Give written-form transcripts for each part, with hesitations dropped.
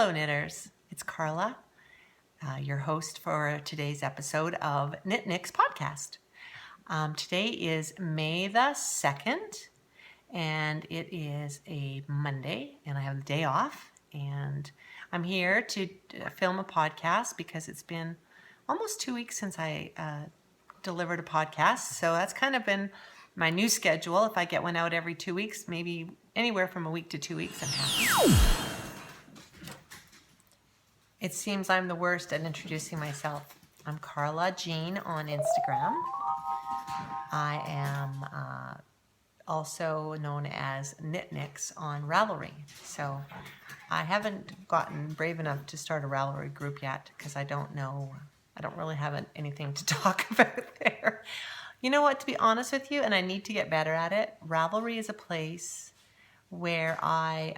Hello knitters, it's Carla, your host for today's episode of Knit-Nix podcast. Today is May the 2nd and it is a Monday and I have the day off, and I'm here to film a podcast because it's been almost 2 weeks since I delivered a podcast. So that's kind of been my new schedule. If I get one out every 2 weeks, maybe anywhere from a week to 2 weeks, I'm happy. It seems I'm the worst at introducing myself. I'm Carla Jean on Instagram. I am also known as Knit-Nix on Ravelry. So I haven't gotten brave enough to start a Ravelry group yet because I don't really have anything to talk about there. You know what, to be honest with you, and I need to get better at it, Ravelry is a place where I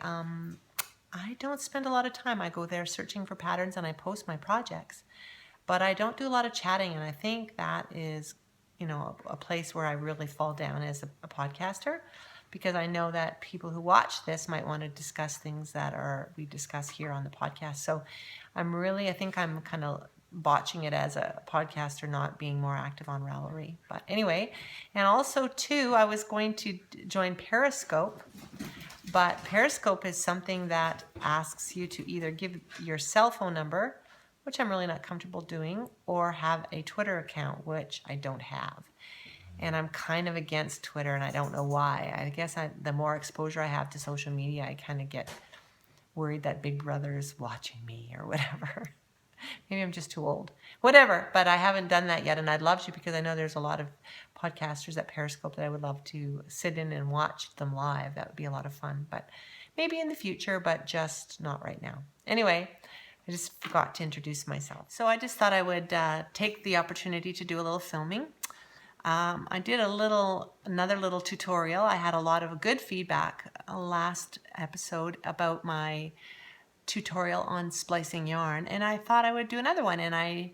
don't spend a lot of time. I go there searching for patterns and I post my projects, but I don't do a lot of chatting, and I think that is, a place where I really fall down as a podcaster, because I know that people who watch this might want to discuss things that we discuss here on the podcast. So I think I'm kind of botching it as a podcaster, not being more active on Ravelry. But anyway, and also too, I was going to join Periscope. But Periscope is something that asks you to either give your cell phone number, which I'm really not comfortable doing, or have a Twitter account, which I don't have. And I'm kind of against Twitter, and I don't know why. I guess the more exposure I have to social media, I kind of get worried that Big Brother is watching me or whatever. Maybe I'm just too old. Whatever, but I haven't done that yet, and I'd love to, because I know there's a lot of podcasters at Periscope that I would love to sit in and watch them live. That would be a lot of fun, but maybe in the future, but just not right now. Anyway, I just forgot to introduce myself. So I just thought I would take the opportunity to do a little filming. I did another little tutorial. I had a lot of good feedback last episode about my tutorial on splicing yarn, and I thought I would do another one, and I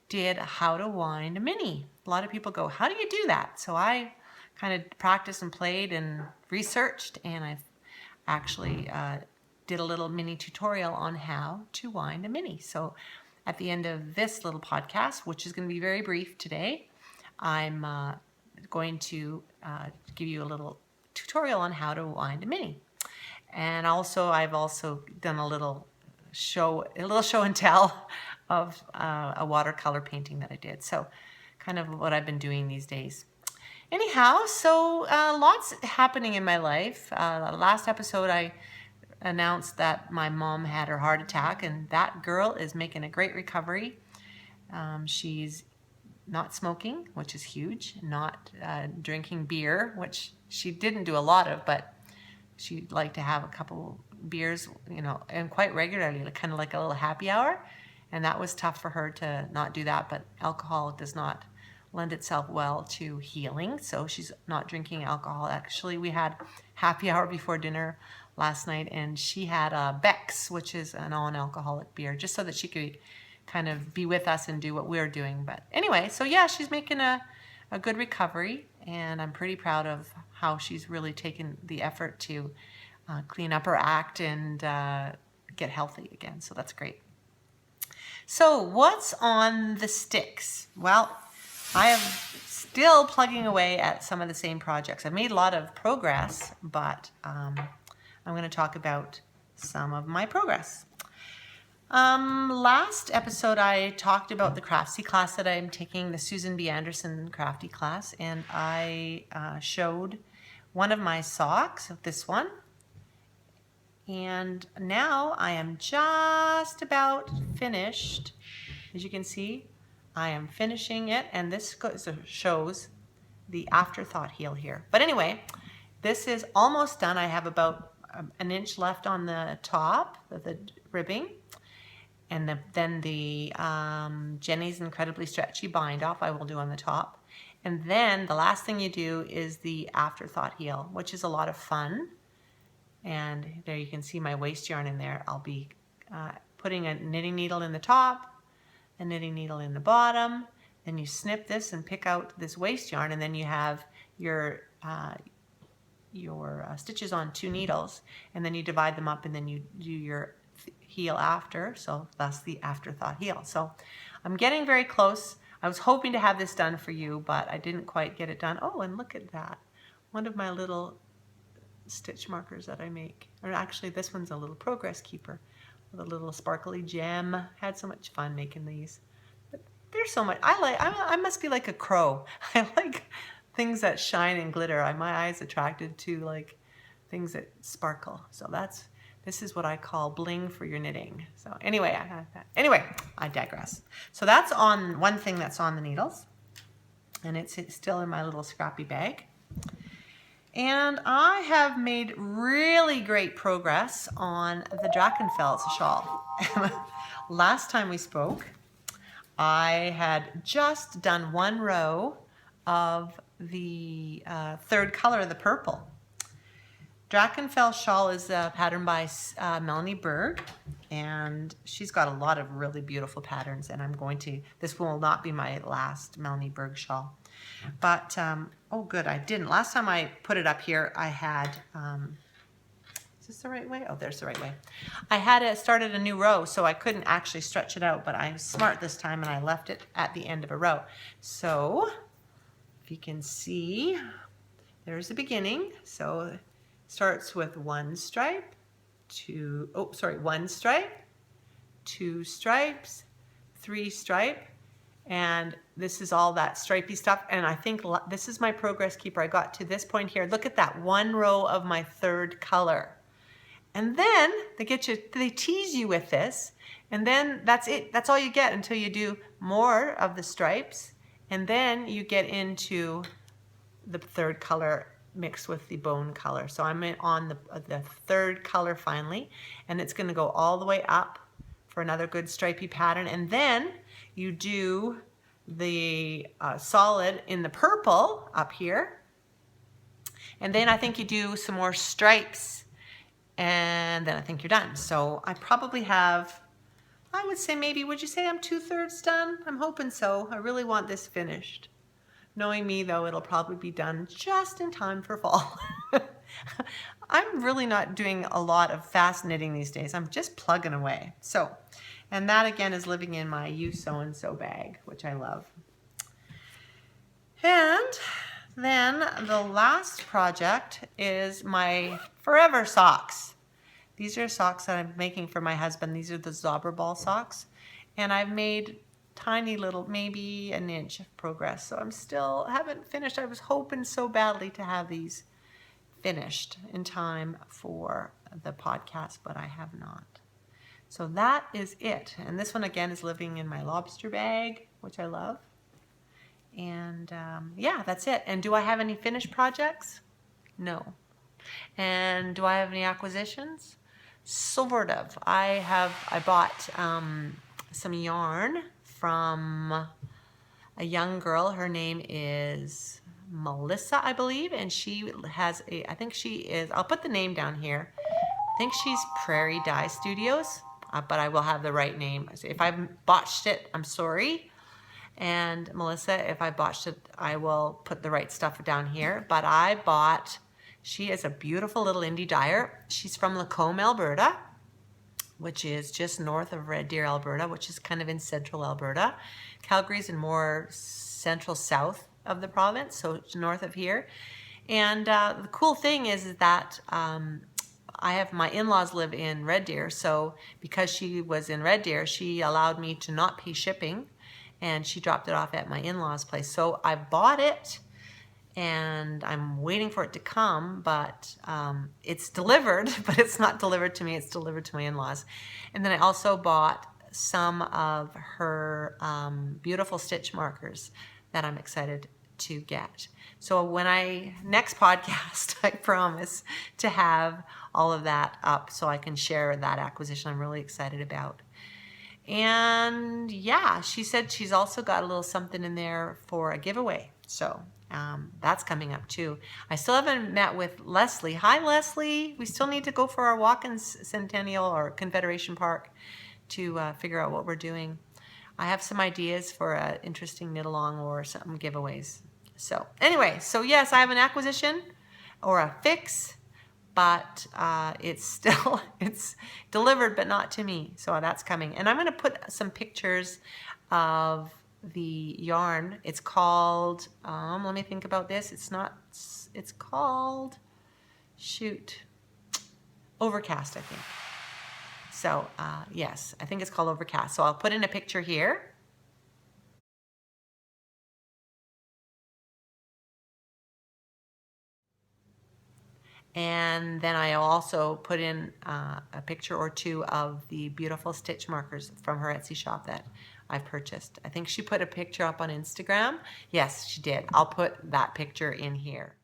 did how to wind a mini. A lot of people go, how do you do that? So I kind of practiced and played and researched, and I actually did a little mini tutorial on how to wind a mini. So at the end of this little podcast, which is going to be very brief today, I'm going to give you a little tutorial on how to wind a mini. And also, I've also done a little show and tell of a watercolor painting that I did. So kind of what I've been doing these days. Anyhow, so lots happening in my life. Last episode, I announced that my mom had her heart attack, and that girl is making a great recovery. She's not smoking, which is huge, not drinking beer, which she didn't do a lot of, but she'd like to have a couple beers, and quite regularly, kind of like a little happy hour. And that was tough for her to not do that, but alcohol does not lend itself well to healing. So she's not drinking alcohol. Actually, we had happy hour before dinner last night, and she had a Beck's, which is a non-alcoholic beer, just so that she could kind of be with us and do what we're doing. But anyway, so yeah, she's making a good recovery, and I'm pretty proud of how she's really taken the effort to clean up her act and get healthy again. So that's great. So what's on the sticks? Well, I am still plugging away at some of the same projects. I've made a lot of progress, but I'm going to talk about some of my progress. Last episode, I talked about the Craftsy class that I'm taking, the Susan B. Anderson Crafty class, and I showed one of my socks, this one, and now I am just about finished. As you can see, I am finishing it, and this shows the afterthought heel here. But anyway, this is almost done. I have about an inch left on the top of the ribbing. And then the Jenny's Incredibly Stretchy bind off I will do on the top. And then the last thing you do is the afterthought heel, which is a lot of fun. And there you can see my waste yarn in there. I'll be putting a knitting needle in the top, a knitting needle in the bottom. Then you snip this and pick out this waste yarn, and then you have your stitches on 2 needles, and then you divide them up, and then you do your heel after, so that's the afterthought heel. So I'm getting very close. I was hoping to have this done for you, but I didn't quite get it done. Oh, and look at that. One of my little stitch markers that I make. Or actually, this one's a little progress keeper with a little sparkly gem. Had so much fun making these. But there's so much. I must be like a crow. I like things that shine and glitter. My eyes attracted to like things that sparkle. So this is what I call bling for your knitting. So anyway, I digress. So that's on one thing that's on the needles, and it's still in my little scrappy bag. And I have made really great progress on the Drachenfels shawl. Last time we spoke, I had just done one row of the third color of the purple. Drachenfels shawl is a pattern by Melanie Berg, and she's got a lot of really beautiful patterns, and this will not be my last Melanie Berg shawl. But, oh good, I didn't. Last time I put it up here, I had, is this the right way? Oh, there's the right way. I had started a new row, so I couldn't actually stretch it out, but I was smart this time, and I left it at the end of a row. So, if you can see, there's the beginning. So, it starts with one stripe, one stripe, two stripes, three stripe, and this is all that stripy stuff. And I think this is my progress keeper. I got to this point here. Look at that, one row of my third color. And then they tease you with this, and then that's it. That's all you get until you do more of the stripes, and then you get into the third color mixed with the bone color. So I'm on the third color finally, and it's going to go all the way up for another good stripy pattern, and then you do the solid in the purple up here, and then I think you do some more stripes, and then I think you're done. So I probably have, I would say maybe, would you say I'm 2/3 done? I'm hoping so. I really want this finished. Knowing me though, it'll probably be done just in time for fall. I'm really not doing a lot of fast knitting these days. I'm just plugging away. So, and that again is living in my You Sew and Sew bag, which I love. And then the last project is my forever socks. These are socks that I'm making for my husband. These are the Zauberball socks. And I've made tiny little, maybe an inch of progress. So I'm still, haven't finished. I was hoping so badly to have these finished in time for the podcast, but I have not. So that is it. And this one again is living in my lobster bag, which I love. And yeah, that's it. And do I have any finished projects? No. And do I have any acquisitions? Sort of. I bought some yarn from a young girl. Her name is Melissa, I believe, and she has I think she is, I'll put the name down here. I think she's Prairie Dye Studios, but I will have the right name. So if I botched it, I'm sorry. And Melissa, if I botched it, I will put the right stuff down here. But she is a beautiful little indie dyer. She's from Lacombe, Alberta, which is just north of Red Deer, Alberta, which is kind of in central Alberta. Calgary's in more central south of the province, so it's north of here. And the cool thing is that I have my in-laws live in Red Deer, so because she was in Red Deer, she allowed me to not pay shipping, and she dropped it off at my in-laws' place. So I bought it, and I'm waiting for it to come, but it's delivered, but it's not delivered to me, it's delivered to my in-laws. And then I also bought some of her beautiful stitch markers that I'm excited to get. So when next podcast, I promise to have all of that up so I can share that acquisition I'm really excited about. And yeah, she said she's also got a little something in there for a giveaway. So that's coming up too. I still haven't met with Leslie. Hi, Leslie. We still need to go for our walk in Centennial or Confederation Park to figure out what we're doing. I have some ideas for an interesting knit along or some giveaways. So anyway, so yes, I have an acquisition or a fix, but it's delivered, but not to me. So that's coming. And I'm going to put some pictures of the yarn. It's called, let me think about this. It's called, shoot, Overcast, I think. So yes, I think it's called Overcast. So I'll put in a picture here. And then I also put in a picture or two of the beautiful stitch markers from her Etsy shop that I've purchased. I think she put a picture up on Instagram. Yes, she did. I'll put that picture in here.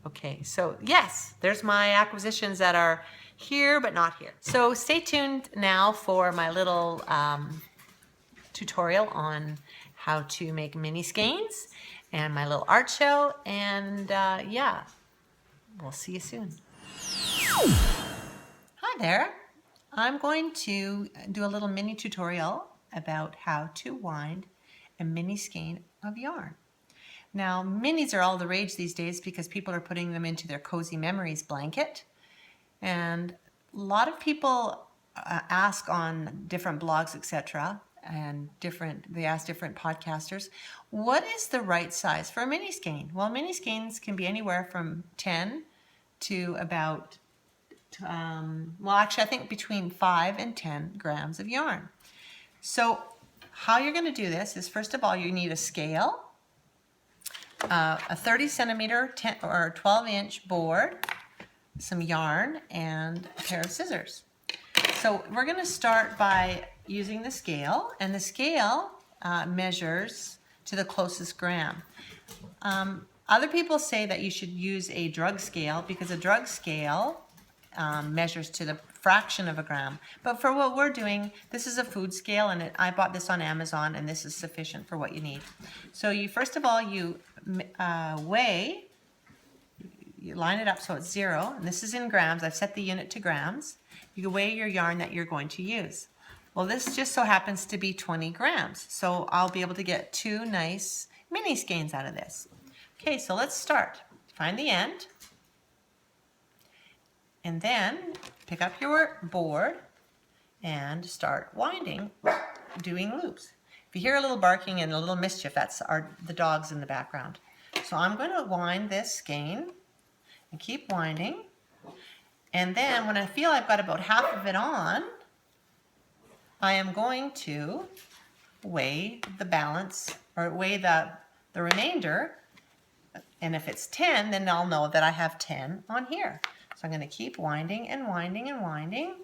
Okay, so yes, there's my acquisitions that are here but not here. So stay tuned now for my little tutorial on how to make mini skeins and my little art show, and yeah, we'll see you soon. Hi there. I'm going to do a little mini tutorial about how to wind a mini skein of yarn. Now, minis are all the rage these days because people are putting them into their Cozy Memories blanket. And a lot of people ask on different blogs, etc., and they ask different podcasters, what is the right size for a mini skein? Well, mini skeins can be anywhere from 10 to about, well, actually, I think between 5 and 10 grams of yarn. So how you're going to do this is, first of all, you need a scale, a 30 centimeter 10 or 12-inch board, some yarn, and a pair of scissors. So we're going to start by using the scale, and the scale measures to the closest gram. Other people say that you should use a drug scale because a drug scale measures to the fraction of a gram. But for what we're doing, this is a food scale, and I bought this on Amazon, and this is sufficient for what you need. So you first of all, you weigh, you line it up so it's 0, and this is in grams. I've set the unit to grams. You weigh your yarn that you're going to use. Well, this just so happens to be 20 grams, so I'll be able to get 2 nice mini skeins out of this. Okay, so let's start. Find the end, and then pick up your board and start winding, doing loops. If you hear a little barking and a little mischief, that's the dogs in the background. So I'm going to wind this skein and keep winding. And then when I feel I've got about half of it on, I am going to weigh the balance, or weigh the remainder. And if it's 10, then I'll know that I have 10 on here. So I'm going to keep winding and winding and winding.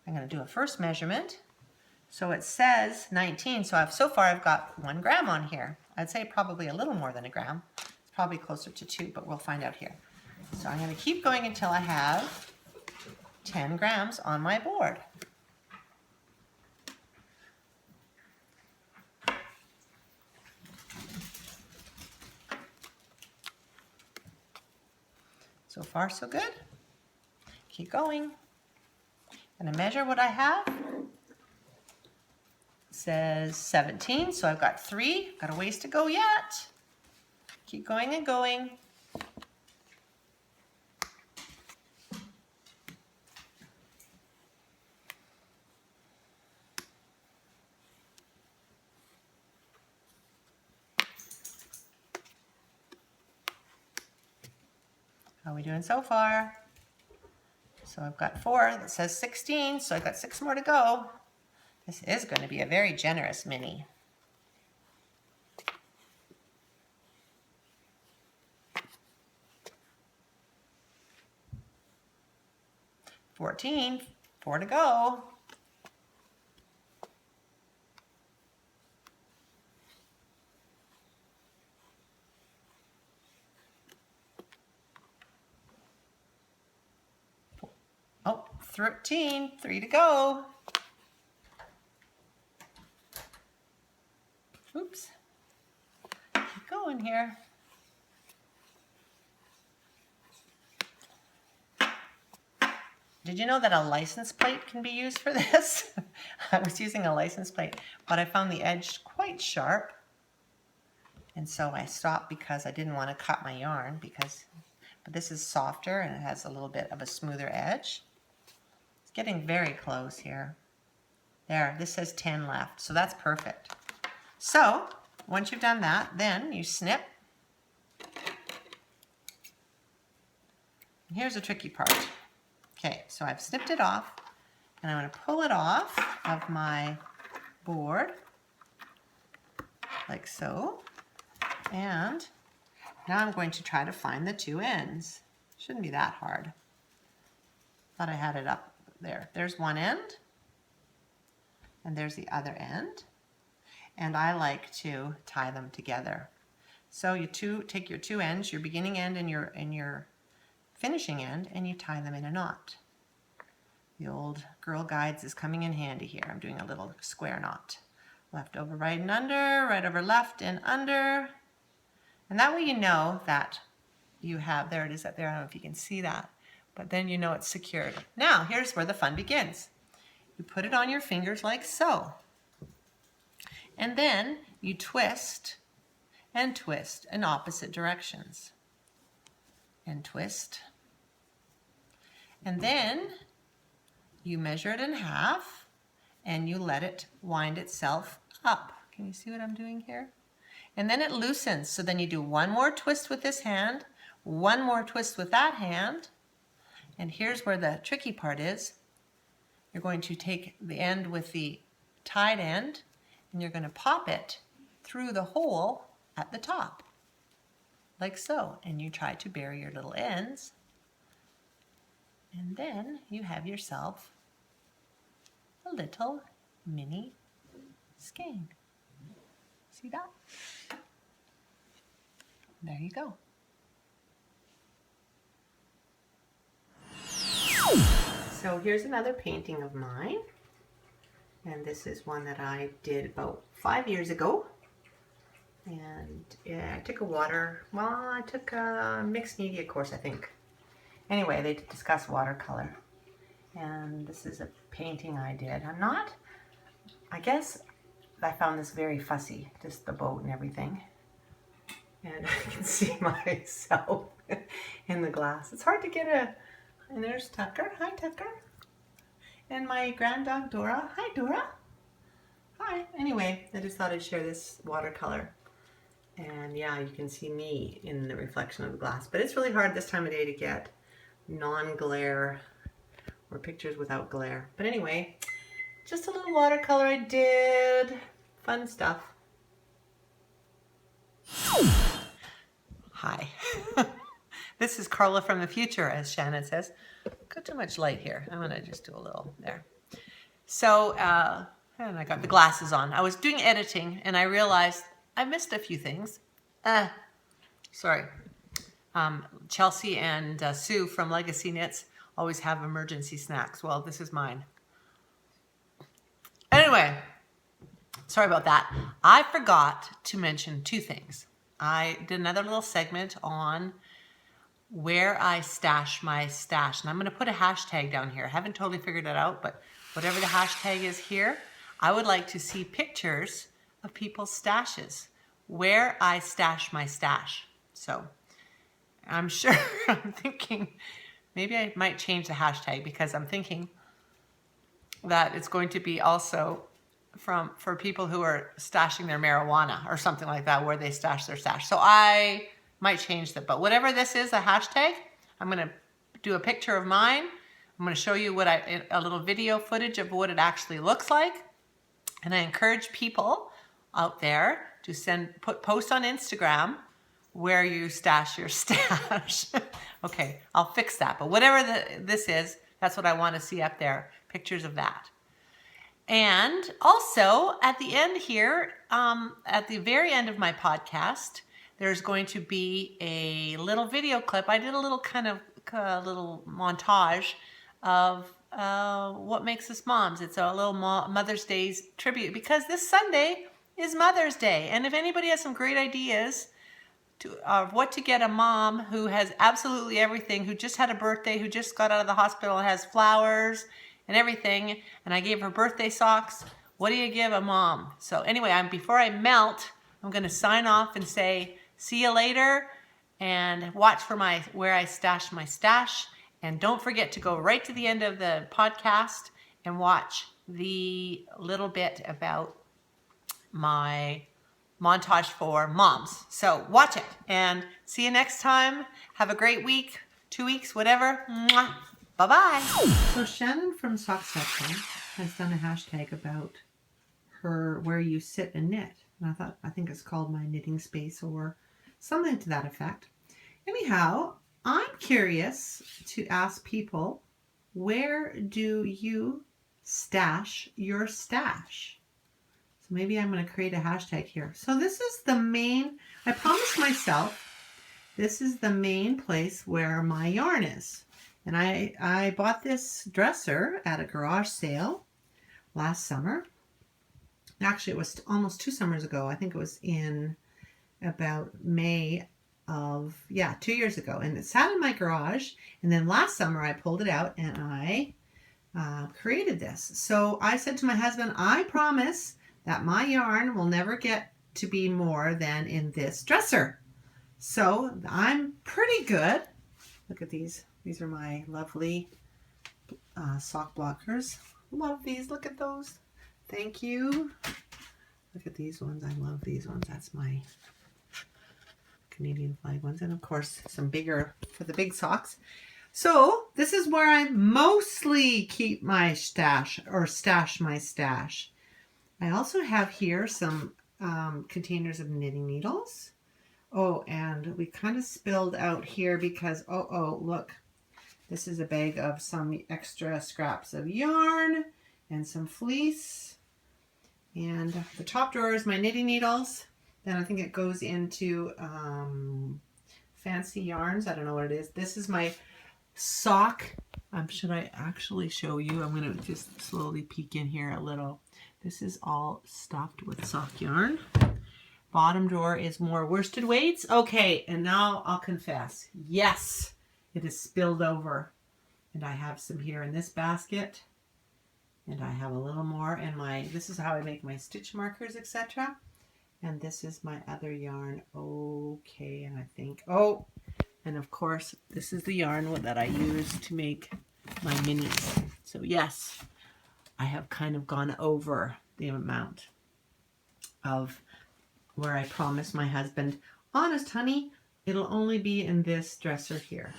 I'm going to do a first measurement. So it says 19, so far I've got 1 gram on here. I'd say probably a little more than a gram. It's probably closer to 2, but we'll find out here. So I'm going to keep going until I have 10 grams on my board. So far, so good. Keep going. I'm going to measure what I have. It says 17, so I've got 3. Got a ways to go yet. Keep going and going. How are we doing so far? So I've got 4 that says 16, so I've got 6 more to go. This is going to be a very generous mini. $14, 4 to go. Oh, 13, 3 to go. Oops. Keep going here. Did you know that a license plate can be used for this? I was using a license plate, but I found the edge quite sharp. And so I stopped because I didn't want to cut my yarn but this is softer and it has a little bit of a smoother edge. It's getting very close here. There, this says 10 left, so that's perfect. So once you've done that, then you snip. And here's the tricky part. Okay, so I've snipped it off and I'm going to pull it off of my board like so. And now I'm going to try to find the two ends. Shouldn't be that hard. Thought I had it up there. There's one end and there's the other end. And I like to tie them together. So you take your two ends, your beginning end and your finishing end, and you tie them in a knot. The old Girl Guides is coming in handy here. I'm doing a little square knot. Left over right and under, right over left and under. And that way you know that you have, there it is up there, I don't know if you can see that, but then you know it's secured. Now here's where the fun begins. You put it on your fingers like so. And then you twist and twist in opposite directions. And twist. And then you measure it in half and you let it wind itself up. Can you see what I'm doing here? And then it loosens. So then you do one more twist with this hand, one more twist with that hand. And here's where the tricky part is. You're going to take the end with the tied end and you're going to pop it through the hole at the top, like so. And you try to bury your little ends. And then you have yourself a little mini skein. See that? There you go. So here's another painting of mine. And this is one that I did about 5 years ago. And yeah, I took I took a mixed media course, I think. Anyway, they discuss watercolor. And this is a painting I did. I guess I found this very fussy, just the boat and everything. And I can see myself in the glass. It's hard to get and there's Tucker. Hi, Tucker. And my grand dog, Dora. Hi, Dora. Hi. Anyway, I just thought I'd share this watercolor. And yeah, you can see me in the reflection of the glass. But it's really hard this time of day to get non-glare or pictures without glare. But anyway, just a little watercolor I did. Fun stuff. Hi. This is Carla from the future, as Shannon says. Got too much light here. I'm going to just do a little there. So, and I got the glasses on. I was doing editing and I realized I missed a few things. Sorry. Chelsea and Sue from Legacy Knits always have emergency snacks. Well, this is mine. Anyway, sorry about that. I forgot to mention two things. I did another little segment on where I stash my stash. And I'm going to put a hashtag down here. I haven't totally figured it out, but whatever the hashtag is here, I would like to see pictures of people's stashes, where I stash my stash. So I'm sure, I'm thinking, maybe I might change the hashtag because I'm thinking that it's going to be also for people who are stashing their marijuana or something like that, where they stash their stash. So I might change that, but whatever this is, a hashtag, I'm going to do a picture of mine. I'm going to show you a little video footage of what it actually looks like. And I encourage people out there to post on Instagram where you stash your stash. Okay, I'll fix that. But whatever this is, that's what I want to see up there, pictures of that. And also at the end here, at the very end of my podcast, there's going to be a little video clip. I did a little kind of little montage of what makes us moms. It's a little Mother's Day tribute because this Sunday is Mother's Day. And if anybody has some great ideas of what to get a mom who has absolutely everything, who just had a birthday, who just got out of the hospital, has flowers and everything, and I gave her birthday socks, what do you give a mom? So anyway, before I melt I'm going to sign off and say, see you later, and watch for where I stash my stash. And don't forget to go right to the end of the podcast and watch the little bit about my montage for moms. So watch it and see you next time. Have a great week, 2 weeks, whatever. Mwah. Bye-bye. So Shannon from Sock Section has done a hashtag about her where you sit and knit. And I think it's called My Knitting Space or something to that effect. Anyhow, I'm curious to ask people, where do you stash your stash? So maybe I'm going to create a hashtag here. So this is the main, I promised myself, this is the main place where my yarn is. And I bought this dresser at a garage sale last summer. Actually, it was almost 2 summers ago. I think it was in about May of, 2 years ago. And it sat in my garage. And then last summer, I pulled it out and I created this. So I said to my husband, I promise that my yarn will never get to be more than in this dresser. So I'm pretty good. Look at these. These are my lovely sock blockers. Love these. Look at those. Thank you. Look at these ones. I love these ones. That's my Canadian flag ones. And of course, some bigger for the big socks. So this is where I mostly keep my stash or stash my stash. I also have here some containers of knitting needles. Oh, and we kind of spilled out here because, look. This is a bag of some extra scraps of yarn and some fleece. And the top drawer is my knitting needles. Then I think it goes into fancy yarns. I don't know what it is. This is my sock. Should I actually show you? I'm going to just slowly peek in here a little. This is all stuffed with sock yarn. Bottom drawer is more worsted weights. Okay, and now I'll confess. Yes. It is spilled over, and I have some here in this basket, and I have a little more in this is how I make my stitch markers, etc. And this is my other yarn. Okay, and I think, and of course, this is the yarn that I use to make my minis. So yes, I have kind of gone over the amount of where I promised my husband, honest honey, it'll only be in this dresser here.